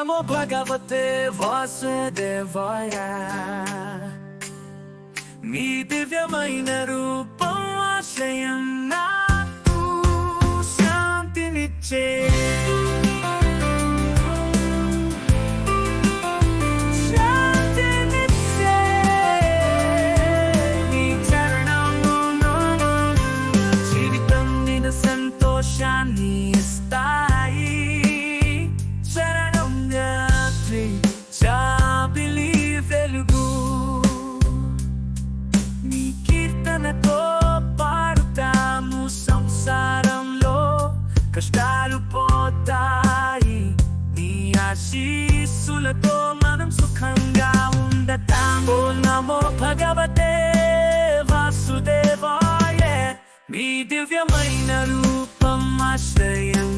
నమో భగవతే వాసుదేవాయ మీ దివ్యమైన రూపం ఆశ్రయం నాకు శాంతినిచ్చే సంతోషాన్ని ఇస్తాయి శరణం యాత్రి చాపిలి వెలుగు నీ కీర్తనతో పాడుతాము సంసారంలో కష్టాలు పోతాయి నీ ఆశీస్సులతో మనం సుఖంగా ఉండతాము నమో భగవతే వాసుదేవాయ మీ దివ్యమైన రూపం ఆశ్రయం